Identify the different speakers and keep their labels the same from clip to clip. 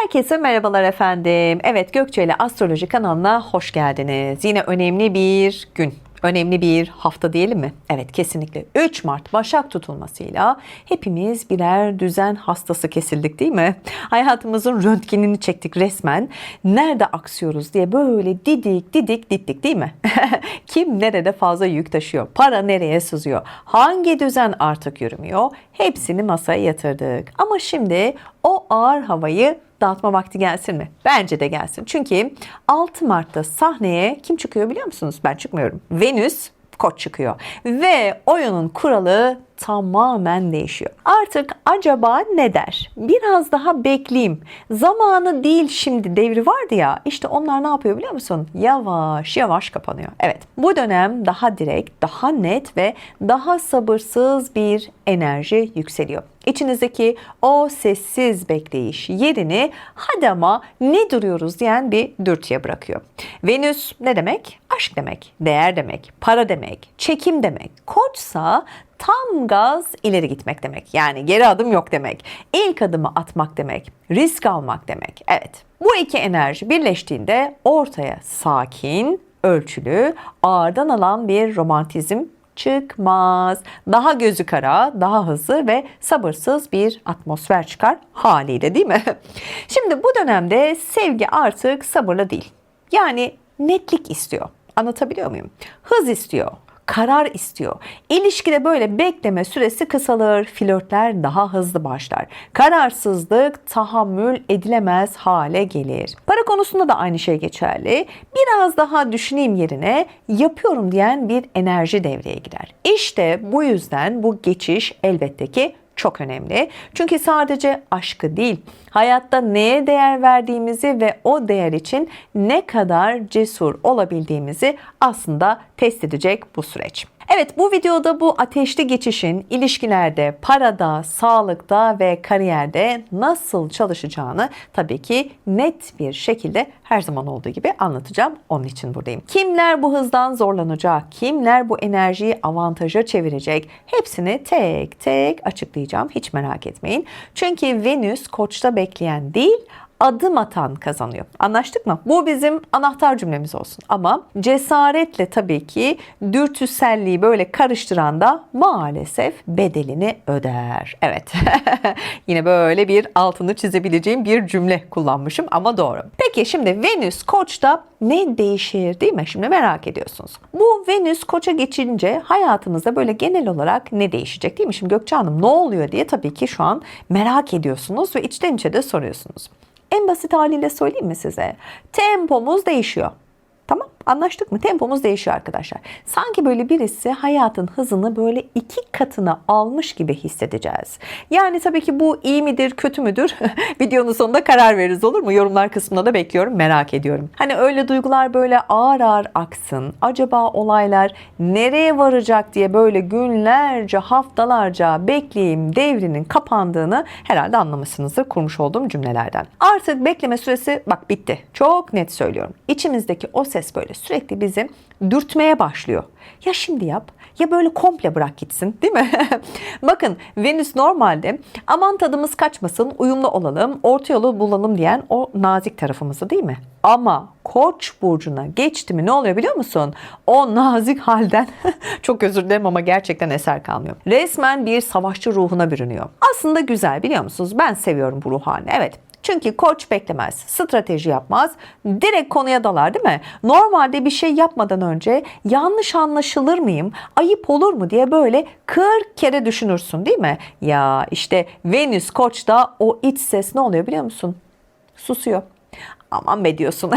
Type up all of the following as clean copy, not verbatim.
Speaker 1: Herkese merhabalar efendim. Evet, Gökçe ile Astroloji kanalına hoş geldiniz. Yine önemli bir gün, önemli bir hafta diyelim mi? Evet, kesinlikle 3 Mart Başak tutulmasıyla hepimiz birer düzen hastası kesildik değil mi? Hayatımızın röntgenini çektik resmen. Nerede aksıyoruz diye böyle didik değil mi? Kim nerede fazla yük taşıyor? Para nereye sızıyor? Hangi düzen artık yürümüyor? Hepsini masaya yatırdık. Ama şimdi o ağır havayı dağıtma vakti gelsin mi? Bence de gelsin. Çünkü 6 Mart'ta sahneye kim çıkıyor biliyor musunuz? Ben çıkmıyorum. Venüs Koç çıkıyor. Ve oyunun kuralı tamamen değişiyor. Artık acaba ne der? Biraz daha bekleyeyim. Zamanı değil şimdi devri vardı ya. İşte onlar ne yapıyor biliyor musun? Yavaş yavaş kapanıyor. Evet, bu dönem daha direkt, daha net ve daha sabırsız bir enerji yükseliyor. İçinizdeki o sessiz bekleyiş yerini hadi ama ne duruyoruz diyen bir dürtüye bırakıyor. Venüs ne demek? Aşk demek, değer demek, para demek, çekim demek. Koçsa tam gaz ileri gitmek demek. Yani geri adım yok demek. İlk adımı atmak demek. Risk almak demek. Evet. Bu iki enerji birleştiğinde ortaya sakin, ölçülü, ağırdan alan bir romantizm çıkmaz. Daha gözü kara, daha hızlı ve sabırsız bir atmosfer çıkar haliyle değil mi? Şimdi bu dönemde sevgi artık sabırla değil. Yani netlik istiyor. Anlatabiliyor muyum? Hız istiyor. Karar istiyor. İlişkide böyle bekleme süresi kısalır, flörtler daha hızlı başlar. Kararsızlık tahammül edilemez hale gelir. Para konusunda da aynı şey geçerli. Biraz daha düşüneyim yerine yapıyorum diyen bir enerji devreye girer. İşte bu yüzden bu geçiş elbette ki çok önemli. Çünkü sadece aşkı değil, hayatta neye değer verdiğimizi ve o değer için ne kadar cesur olabildiğimizi aslında test edecek bu süreç. Evet, bu videoda bu ateşli geçişin ilişkilerde, parada, sağlıkta ve kariyerde nasıl çalışacağını tabii ki net bir şekilde her zaman olduğu gibi anlatacağım. Onun için buradayım. Kimler bu hızdan zorlanacak, kimler bu enerjiyi avantaja çevirecek hepsini tek tek açıklayacağım. Hiç merak etmeyin. Çünkü Venüs Koç'ta bekleyen değil, adım atan kazanıyor. Anlaştık mı? Bu bizim anahtar cümlemiz olsun. Ama cesaretle tabii ki dürtüselliği böyle karıştıran da maalesef bedelini öder. Evet. Yine böyle bir altını çizebileceğim bir cümle kullanmışım ama doğru. Peki şimdi Venüs Koç'ta ne değişir değil mi? Şimdi merak ediyorsunuz. Bu Venüs Koç'a geçince hayatımızda böyle genel olarak ne değişecek değil mi? Şimdi Gökçe Hanım ne oluyor diye tabii ki şu an merak ediyorsunuz ve içten içe de soruyorsunuz. En basit haliyle söyleyeyim mi size? Tempomuz değişiyor. Tamam, anlaştık mı? Tempomuz değişiyor arkadaşlar. Sanki böyle birisi hayatın hızını böyle 2 katına almış gibi hissedeceğiz. Yani tabii ki bu iyi midir, kötü müdür? Videonun sonunda karar veririz, olur mu? Yorumlar kısmında da bekliyorum, merak ediyorum. Hani öyle duygular böyle ağır ağır aksın. Acaba olaylar nereye varacak diye böyle günlerce, haftalarca bekleyeyim devrinin kapandığını herhalde anlamışsınızdır kurmuş olduğum cümlelerden. Artık bekleme süresi bak bitti. Çok net söylüyorum. İçimizdeki o ses böyle sürekli bizi dürtmeye başlıyor. Ya şimdi yap ya böyle komple bırak gitsin değil mi? Bakın Venüs normalde aman tadımız kaçmasın, uyumlu olalım, orta yolu bulalım diyen o nazik tarafımızı değil mi? Ama Koç burcuna geçti mi ne oluyor biliyor musun? O nazik halden çok özür dilerim ama gerçekten eser kalmıyor. Resmen bir savaşçı ruhuna bürünüyor. Aslında güzel biliyor musunuz? Ben seviyorum bu ruh halini. Evet. Çünkü Koç beklemez, strateji yapmaz, direkt konuya dalar değil mi? Normalde bir şey yapmadan önce yanlış anlaşılır mıyım, ayıp olur mu diye böyle 40 kere düşünürsün değil mi? Ya işte Venüs Koç'ta o iç ses ne oluyor biliyor musun? Susuyor. Aman be diyorsun.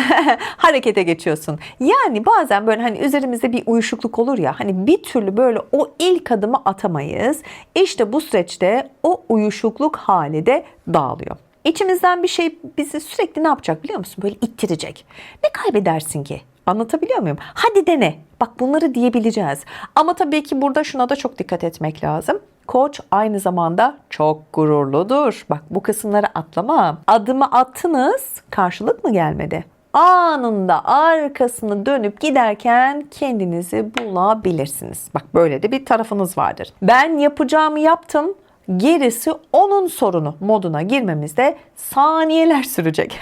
Speaker 1: Harekete geçiyorsun. Yani bazen böyle hani üzerimizde bir uyuşukluk olur ya, hani bir türlü böyle o ilk adımı atamayız. İşte bu süreçte o uyuşukluk hali de dağılıyor. İçimizden bir şey bizi sürekli ne yapacak biliyor musun? Böyle ittirecek. Ne kaybedersin ki? Anlatabiliyor muyum? Hadi dene. Bak bunları diyebileceğiz. Ama tabii ki burada şuna da çok dikkat etmek lazım. Koç aynı zamanda çok gururludur. Bak bu kısımları atlama. Adımı attınız, karşılık mı gelmedi? Anında arkasını dönüp giderken kendinizi bulabilirsiniz. Bak böyle de bir tarafınız vardır. Ben yapacağımı yaptım. gerisi onun sorunu moduna girmemizde saniyeler sürecek.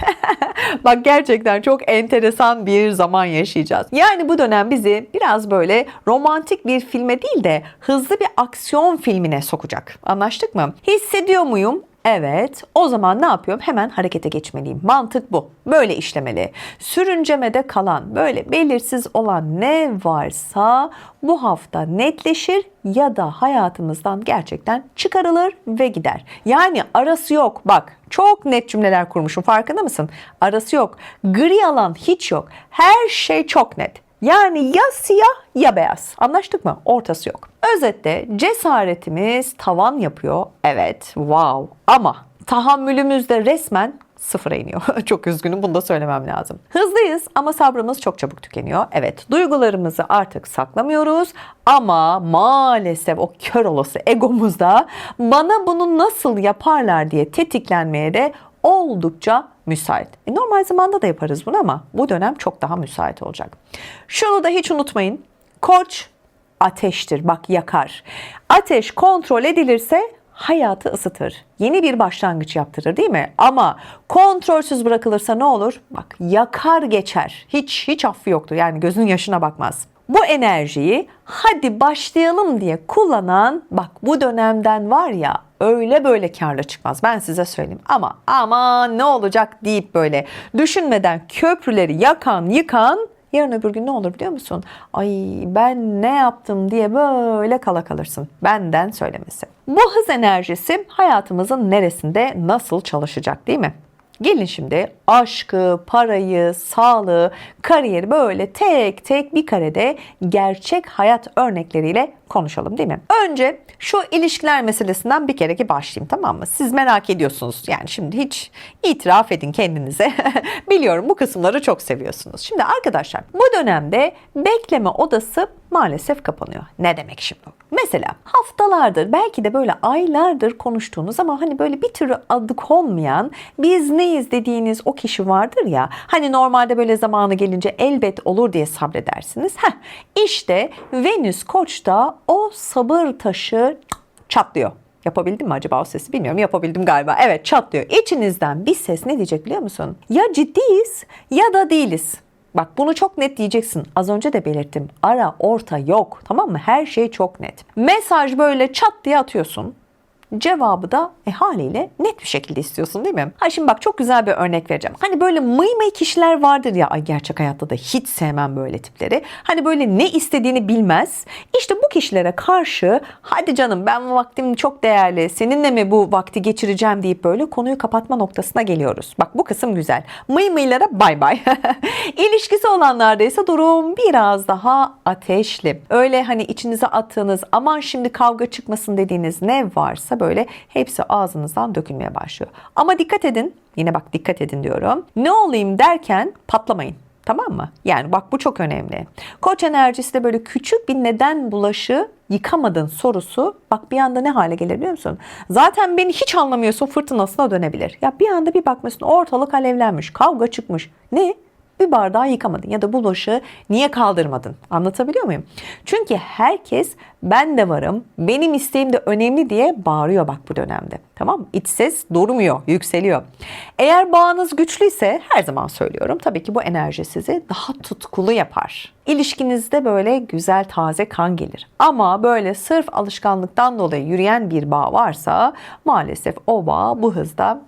Speaker 1: Bak gerçekten çok enteresan bir zaman yaşayacağız. Yani bu dönem bizi biraz böyle romantik bir filme değil de hızlı bir aksiyon filmine sokacak. Anlaştık mı? Hissediyor muyum? Evet. O zaman ne yapıyorum? Hemen harekete geçmeliyim. Mantık bu. Böyle işlemeli. Sürüncemede kalan, böyle belirsiz olan ne varsa bu hafta netleşir ya da hayatımızdan gerçekten çıkarılır ve gider. Yani arası yok. Bak, çok net cümleler kurmuşum. Farkında mısın? Arası yok. Gri alan hiç yok. Her şey çok net. Yani ya siyah ya beyaz. Anlaştık mı? Ortası yok. Özetle cesaretimiz tavan yapıyor. Evet, wow. Ama tahammülümüz de resmen sıfıra iniyor. Çok üzgünüm, bunu da söylemem lazım. Hızlıyız ama sabrımız çok çabuk tükeniyor. Evet, duygularımızı artık saklamıyoruz ama maalesef o kör olası egomuzda bana bunu nasıl yaparlar diye tetiklenmeye de oldukça müsait. Normal zamanda da yaparız bunu ama bu dönem çok daha müsait olacak. Şunu da hiç unutmayın. Koç ateştir. Bak, yakar. Ateş kontrol edilirse hayatı ısıtır. Yeni bir başlangıç yaptırır, değil mi? Ama kontrolsüz bırakılırsa ne olur? Bak, yakar geçer. Hiç affı yoktur. Yani gözün yaşına bakmaz. Bu enerjiyi hadi başlayalım diye kullanan, bak bu dönemden var ya, öyle böyle kârla çıkmaz. Ben size söyleyeyim. Ama aman ne olacak deyip böyle düşünmeden köprüleri yakan, yıkan, yarın öbür gün ne olur biliyor musun? Ay ben ne yaptım diye böyle kala kalırsın. Benden söylemesi. Bu hız enerjisi hayatımızın neresinde nasıl çalışacak, değil mi? Gelin şimdi aşkı, parayı, sağlığı, kariyeri böyle tek tek bir karede gerçek hayat örnekleriyle konuşalım, değil mi? Önce şu ilişkiler meselesinden bir kere başlayayım, tamam mı? Siz merak ediyorsunuz. Yani şimdi hiç itiraf edin kendinize. Biliyorum bu kısımları çok seviyorsunuz. Şimdi arkadaşlar, bu dönemde bekleme odası maalesef kapanıyor. Ne demek şimdi? Mesela haftalardır, belki de böyle aylardır konuştuğunuz ama hani böyle bir türlü adı konmayan, biz neyiz dediğiniz o kişi vardır ya. Hani normalde böyle zamanı gelince elbet olur diye sabredersiniz. İşte Venüs Koç'ta o sabır taşı çatlıyor. Yapabildim mi acaba o sesi bilmiyorum. Yapabildim galiba. Evet, çatlıyor. İçinizden bir ses ne diyecek biliyor musun? Ya ciddiyiz ya da değiliz. Bak bunu çok net diyeceksin. Az önce de belirttim. Ara orta yok. Tamam mı? Her şey çok net. Mesaj böyle çat diye atıyorsun. Cevabı da haliyle net bir şekilde istiyorsun, değil mi? Şimdi bak çok güzel bir örnek vereceğim. Hani böyle mıy kişiler vardır ya, gerçek hayatta da hiç sevmem böyle tipleri. Hani böyle ne istediğini bilmez. İşte bu kişilere karşı hadi canım ben vaktim çok değerli, seninle mi bu vakti geçireceğim deyip böyle konuyu kapatma noktasına geliyoruz. Bak bu kısım güzel. Mıylara bay bay. İlişkisi olanlarda ise durum biraz daha ateşli. Öyle hani içinize attığınız, aman şimdi kavga çıkmasın dediğiniz ne varsa böyle hepsi ağzınızdan dökülmeye başlıyor. Ama dikkat edin, yine bak dikkat edin diyorum. Ne olayım derken patlamayın. Tamam mı? Yani bak bu çok önemli. Koç enerjisi de böyle küçük bir neden bulaşığı yıkamadın sorusu bak bir anda ne hale gelir biliyor musun? Zaten beni hiç anlamıyorsun fırtınasına dönebilir. Ya bir anda bir bakmışsın ortalık alevlenmiş, kavga çıkmış. Ne? Bir bardağı yıkamadın ya da bulaşığı niye kaldırmadın? Anlatabiliyor muyum? Çünkü herkes ben de varım, benim isteğim de önemli diye bağırıyor bak bu dönemde. Tamam mı? İç ses durmuyor, yükseliyor. Eğer bağınız güçlüyse her zaman söylüyorum tabii ki bu enerji sizi daha tutkulu yapar. İlişkinizde böyle güzel taze kan gelir. Ama böyle sırf alışkanlıktan dolayı yürüyen bir bağ varsa maalesef o bağ bu hızda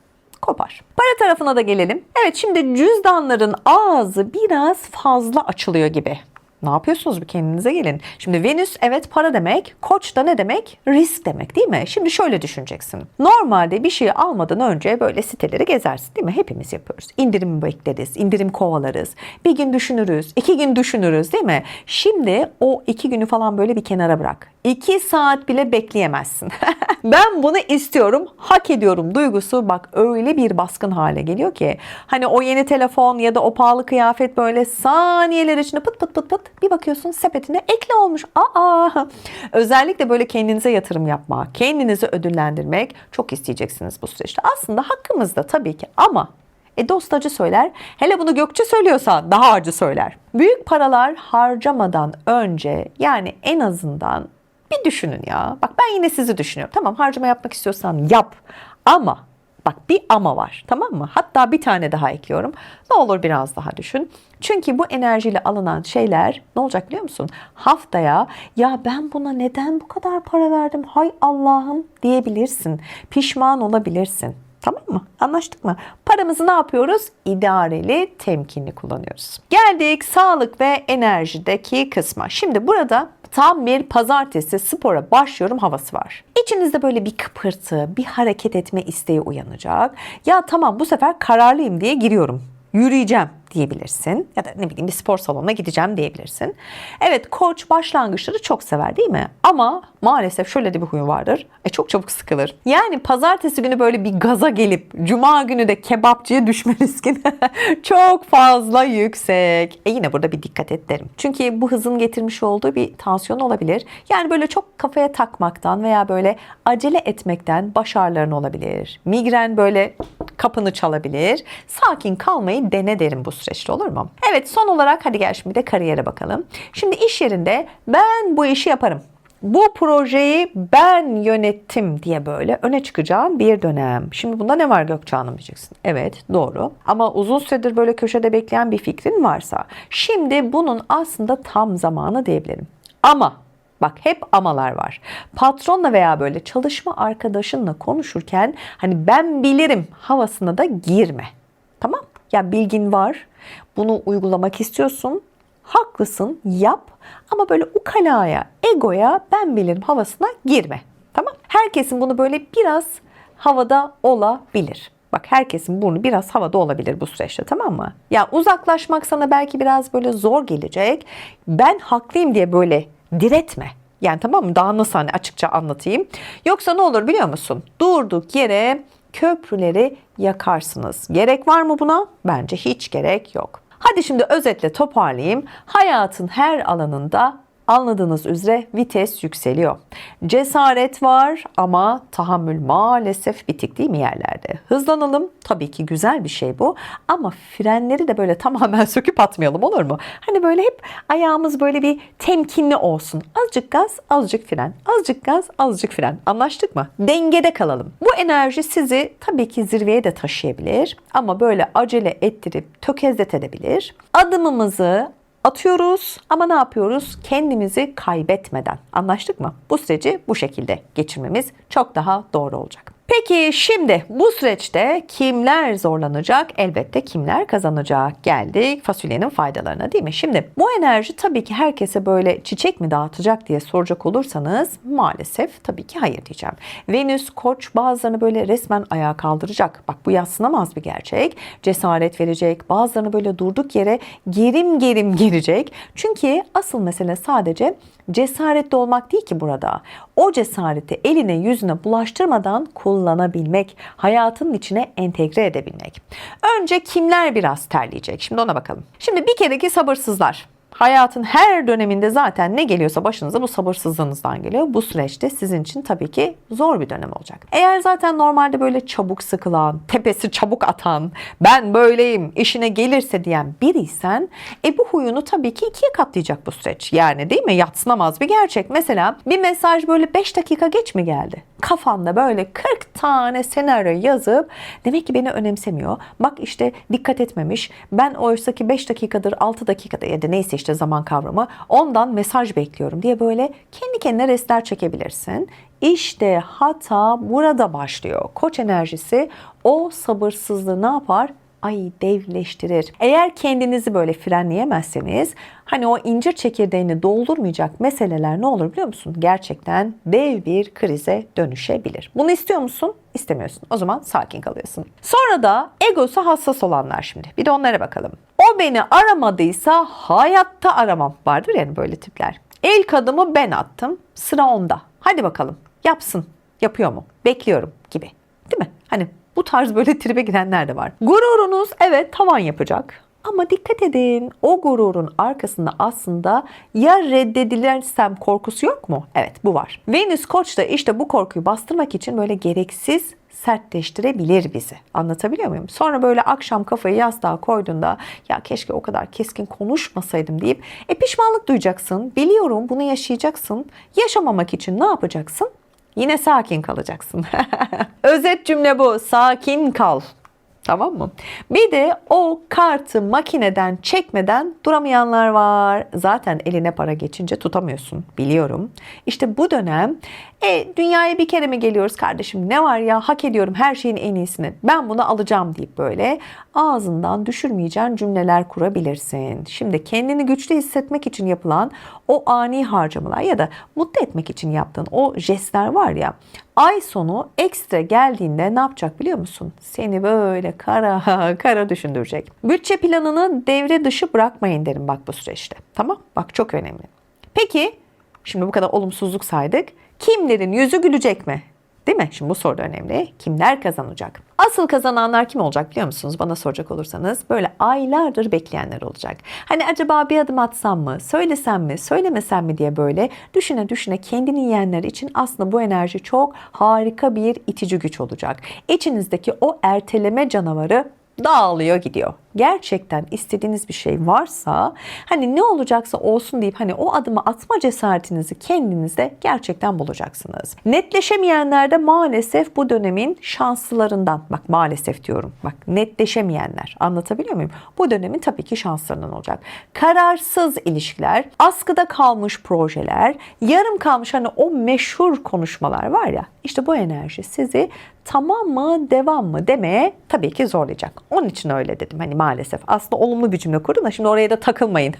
Speaker 1: kopar. Para tarafına da gelelim. Evet şimdi cüzdanların ağzı biraz fazla açılıyor gibi. Ne yapıyorsunuz bir kendinize gelin. Şimdi Venüs evet para demek, Koç da ne demek? Risk demek değil mi? Şimdi şöyle düşüneceksin. Normalde bir şeyi almadan önce böyle siteleri gezersin değil mi? Hepimiz yapıyoruz. İndirim bekleriz, indirim kovalarız. Bir gün düşünürüz, 2 gün düşünürüz değil mi? Şimdi o 2 günü falan böyle bir kenara bırak. 2 saat bile bekleyemezsin. Ben bunu istiyorum, hak ediyorum duygusu bak öyle bir baskın hale geliyor ki. Hani o yeni telefon ya da o pahalı kıyafet böyle saniyeler içinde pıt pıt pıt pıt bir bakıyorsun sepetine ekle olmuş. Özellikle böyle kendinize yatırım yapma, kendinizi ödüllendirmek çok isteyeceksiniz bu süreçte. Aslında hakkımızda tabii ki ama dost acı söyler. Hele bunu Gökçe söylüyorsa daha acı söyler. Büyük paralar harcamadan önce yani en azından Bir düşünün ya. Bak ben yine sizi düşünüyorum. Tamam, harcama yapmak istiyorsan yap. Ama bak, bir ama var, tamam mı? Hatta bir tane daha ekliyorum. Ne olur biraz daha düşün. Çünkü bu enerjiyle alınan şeyler ne olacak biliyor musun? Haftaya ya ben buna neden bu kadar para verdim? Hay Allah'ım diyebilirsin. Pişman olabilirsin. Tamam mı? Anlaştık mı? Paramızı ne yapıyoruz? İdareli, temkinli kullanıyoruz. Geldik sağlık ve enerjideki kısma. Şimdi burada tam bir pazartesi spora başlıyorum havası var. İçinizde böyle bir kıpırtı, bir hareket etme isteği uyanacak. Ya tamam, bu sefer kararlıyım diye giriyorum. Yürüyeceğim diyebilirsin. Ya da ne bileyim bir spor salonuna gideceğim diyebilirsin. Evet, koç başlangıçları çok sever değil mi? Ama maalesef şöyle de bir huyu vardır. Çok çabuk sıkılır. Yani pazartesi günü böyle bir gaza gelip cuma günü de kebapçıya düşme riskin çok fazla yüksek. Yine burada bir dikkat et derim. Çünkü bu hızın getirmiş olduğu bir tansiyon olabilir. Yani böyle çok kafaya takmaktan veya böyle acele etmekten baş ağrıların olabilir. Migren böyle kapını çalabilir. Sakin kalmayı dene derim bu süreçte, olur mu? Evet, son olarak hadi gel şimdi de kariyere bakalım. Şimdi iş yerinde ben bu işi yaparım, bu projeyi ben yönettim diye böyle öne çıkacağın bir dönem. Şimdi bunda ne var Gökçe Hanım diyeceksin. Evet, doğru. Ama uzun süredir böyle köşede bekleyen bir fikrin varsa şimdi bunun aslında tam zamanı diyebilirim. Ama bak, hep amalar var. Patronla veya böyle çalışma arkadaşınla konuşurken hani ben bilirim havasına da girme. Tamam? Ya bilgin var. Bunu uygulamak istiyorsun. Haklısın, yap. Ama böyle ukalaya, egoya ben bilirim havasına girme. Tamam? Herkesin bunu böyle biraz havada olabilir. Bak, herkesin burnu biraz havada olabilir bu süreçte, tamam mı? Ya uzaklaşmak sana belki biraz böyle zor gelecek. Ben haklıyım diye böyle diretme. Yani tamam mı? Daha nasıl hani açıkça anlatayım. Yoksa ne olur biliyor musun? Durduk yere köprüleri yakarsınız. Gerek var mı buna? Bence hiç gerek yok. Hadi şimdi özetle toparlayayım. Hayatın her alanında anladığınız üzere vites yükseliyor. Cesaret var ama tahammül maalesef bitik değil mi yerlerde? Hızlanalım. Tabii ki güzel bir şey bu. Ama frenleri de böyle tamamen söküp atmayalım, olur mu? Hani böyle hep ayağımız böyle bir temkinli olsun. Azıcık gaz, azıcık fren. Azıcık gaz, azıcık fren. Anlaştık mı? Dengede kalalım. Bu enerji sizi tabii ki zirveye de taşıyabilir. Ama böyle acele ettirip tökezletebilir. Adımımızı atıyoruz ama ne yapıyoruz? Kendimizi kaybetmeden. Anlaştık mı? Bu süreci bu şekilde geçirmemiz çok daha doğru olacak. Peki şimdi bu süreçte kimler zorlanacak? Elbette kimler kazanacak? Geldik fasulyenin faydalarına, değil mi? Şimdi bu enerji tabii ki herkese böyle çiçek mi dağıtacak diye soracak olursanız maalesef tabii ki hayır diyeceğim. Venüs, Koç bazılarını böyle resmen ayağa kaldıracak. Bak, bu yadsınamaz bir gerçek. Cesaret verecek. Bazılarını böyle durduk yere gerim gerim gelecek. Çünkü asıl mesele sadece cesaretli olmak değil ki burada. O cesareti eline yüzüne bulaştırmadan kullanabilmek, hayatın içine entegre edebilmek. Önce kimler biraz terleyecek? Şimdi ona bakalım. Şimdi bir kereki sabırsızlar. Hayatın her döneminde zaten ne geliyorsa başınıza bu sabırsızlığınızdan geliyor. Bu süreçte sizin için tabii ki zor bir dönem olacak. Eğer zaten normalde böyle çabuk sıkılan, tepesi çabuk atan, ben böyleyim, işine gelirse diyen biriysen bu huyunu tabii ki ikiye katlayacak bu süreç. Yani değil mi? Yadsınamaz bir gerçek. Mesela bir mesaj böyle 5 dakika geç mi geldi? Kafanda böyle 40 tane senaryo yazıp demek ki beni önemsemiyor. Bak işte dikkat etmemiş. Ben oysaki 5 dakikadır 6 dakikada ya da neyse işte zaman kavramı, ondan mesaj bekliyorum diye böyle kendi kendine restler çekebilirsin. İşte hata burada başlıyor. Koç enerjisi o sabırsızlığı ne yapar? Devleştirir. Eğer kendinizi böyle frenleyemezseniz hani o incir çekirdeğini doldurmayacak meseleler ne olur biliyor musun? Gerçekten dev bir krize dönüşebilir. Bunu istiyor musun? İstemiyorsun. O zaman sakin kalıyorsun. Sonra da egosu hassas olanlar şimdi. Bir de onlara bakalım. O beni aramadıysa hayatta aramam. Vardır yani böyle tipler. İlk adımı ben attım. Sıra onda. Hadi bakalım. Yapsın. Yapıyor mu? Bekliyorum gibi. Değil mi? Hani bu tarz böyle tribe girenler de var. Gururunuz evet tavan yapacak. Ama dikkat edin, o gururun arkasında aslında ya reddedilirsem korkusu yok mu? Evet, bu var. Venüs Koç da işte bu korkuyu bastırmak için böyle gereksiz sertleştirebilir bizi. Anlatabiliyor muyum? Sonra böyle akşam kafayı yastığa koyduğunda ya keşke o kadar keskin konuşmasaydım deyip pişmanlık duyacaksın. Biliyorum, bunu yaşayacaksın. Yaşamamak için ne yapacaksın? Yine sakin kalacaksın. Özet cümle bu. Sakin kal. Tamam mı? Bir de o kartı makineden çekmeden duramayanlar var. Zaten eline para geçince tutamıyorsun. Biliyorum. İşte bu dönem dünyaya bir kere mi geliyoruz kardeşim? Ne var ya, hak ediyorum her şeyin en iyisini. Ben bunu alacağım deyip böyle ağzından düşürmeyeceğin cümleler kurabilirsin. Şimdi kendini güçlü hissetmek için yapılan o ani harcamalar ya da mutlu etmek için yaptığın o jestler var ya, ay sonu ekstra geldiğinde ne yapacak biliyor musun? Seni böyle kara kara düşündürecek. Bütçe planını devre dışı bırakmayın derim bak bu süreçte. Tamam? Bak çok önemli. Peki, şimdi bu kadar olumsuzluk saydık. Kimlerin yüzü gülecek mi? Değil mi? Şimdi bu soru da önemli. Kimler kazanacak? Asıl kazananlar kim olacak biliyor musunuz? Bana soracak olursanız böyle aylardır bekleyenler olacak. Hani acaba bir adım atsam mı, söylesem mi, söylemesem mi diye böyle düşüne düşüne kendini yiyenler için aslında bu enerji çok harika bir itici güç olacak. İçinizdeki o erteleme canavarı dağılıyor gidiyor. Gerçekten istediğiniz bir şey varsa hani ne olacaksa olsun deyip hani o adımı atma cesaretinizi kendinizde gerçekten bulacaksınız. Netleşemeyenler de maalesef bu dönemin şanslılarından. Bak maalesef diyorum. Bak netleşemeyenler. Anlatabiliyor muyum? Bu dönemin tabii ki şanslarından olacak. Kararsız ilişkiler, askıda kalmış projeler, yarım kalmış hani o meşhur konuşmalar var ya, işte bu enerji sizi tamam mı devam mı demeye tabii ki zorlayacak. Onun için öyle dedim hani maalesef. Aslında olumlu bir cümle kurdum da şimdi oraya da takılmayın.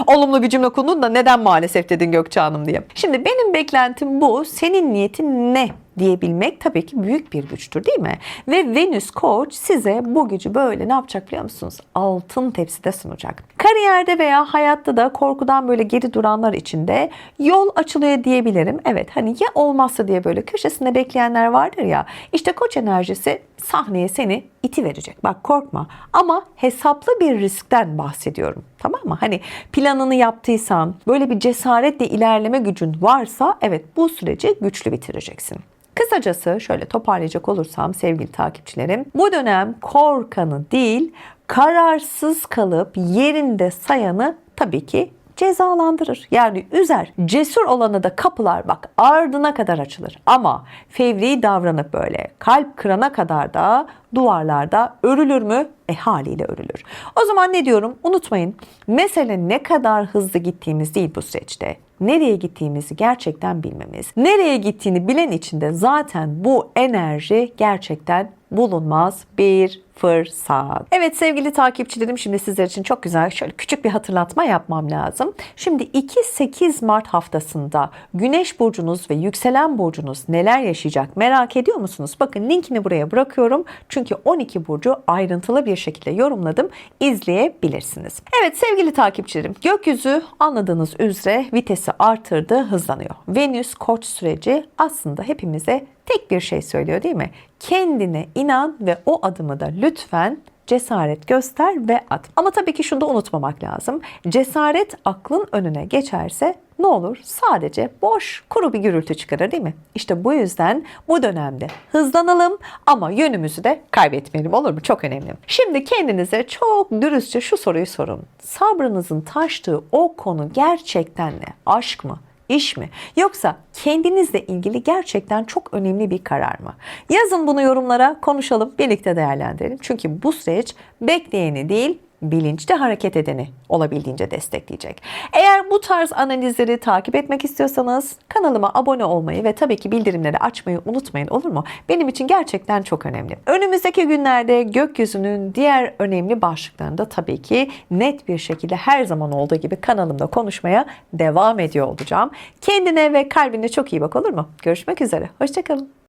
Speaker 1: Olumlu bir cümle kurdun da neden maalesef dedin Gökçe Hanım diye. Şimdi benim beklentim bu. Senin niyetin ne diyebilmek tabii ki büyük bir güçtür değil mi? Ve Venüs Koç size bu gücü böyle ne yapacak biliyor musunuz? Altın tepside sunacak. Kariyerde veya hayatta da korkudan böyle geri duranlar için de yol açılıyor diyebilirim. Evet hani ya olmazsa diye böyle köşesinde bekleyenler vardır ya. İşte Koç enerjisi sahneye seni iti verecek. Bak korkma ama hesaplı bir riskten bahsediyorum. Tamam mı? Hani planını yaptıysan, böyle bir cesaretle ilerleme gücün varsa evet bu süreci güçlü bitireceksin. Kısacası şöyle toparlayacak olursam sevgili takipçilerim, bu dönem korkanı değil, kararsız kalıp yerinde sayanı tabii ki cezalandırır. Yani üzer. Cesur olana da kapılar bak ardına kadar açılır. Ama fevri davranıp böyle kalp kırana kadar da duvarlarda örülür mü? Haliyle örülür. O zaman ne diyorum? Unutmayın. Mesele ne kadar hızlı gittiğimiz değil bu süreçte. Nereye gittiğimizi gerçekten bilmemiz. Nereye gittiğini bilen için de zaten bu enerji gerçekten bulunmaz bir fırsat. Evet sevgili takipçilerim, şimdi sizler için çok güzel şöyle küçük bir hatırlatma yapmam lazım. Şimdi 2-8 Mart haftasında Güneş burcunuz ve yükselen burcunuz neler yaşayacak merak ediyor musunuz? Bakın linkini buraya bırakıyorum. Çünkü 12 burcu ayrıntılı bir şekilde yorumladım. İzleyebilirsiniz. Evet sevgili takipçilerim, gökyüzü anladığınız üzere vitesi artırdı, hızlanıyor. Venüs Koç süreci aslında hepimize tek bir şey söylüyor değil mi? Kendine inan ve o adımı da lütfen cesaret göster ve at. Ama tabii ki şunu da unutmamak lazım. Cesaret aklın önüne geçerse ne olur? Sadece boş, kuru bir gürültü çıkarır değil mi? İşte bu yüzden bu dönemde hızlanalım ama yönümüzü de kaybetmeyelim, olur mu? Çok önemli. Şimdi kendinize çok dürüstçe şu soruyu sorun. Sabrınızın taştığı o konu gerçekten ne? Aşk mı? İş mi? Yoksa kendinizle ilgili gerçekten çok önemli bir karar mı? Yazın bunu yorumlara, konuşalım, birlikte değerlendirelim. Çünkü bu süreç bekleyeni değil, bilinçli hareket edeni olabildiğince destekleyecek. Eğer bu tarz analizleri takip etmek istiyorsanız kanalıma abone olmayı ve tabii ki bildirimleri açmayı unutmayın, olur mu? Benim için gerçekten çok önemli. Önümüzdeki günlerde gökyüzünün diğer önemli başlıklarında tabii ki net bir şekilde her zaman olduğu gibi kanalımda konuşmaya devam ediyor olacağım. Kendine ve kalbine çok iyi bak, olur mu? Görüşmek üzere. Hoşça kalın.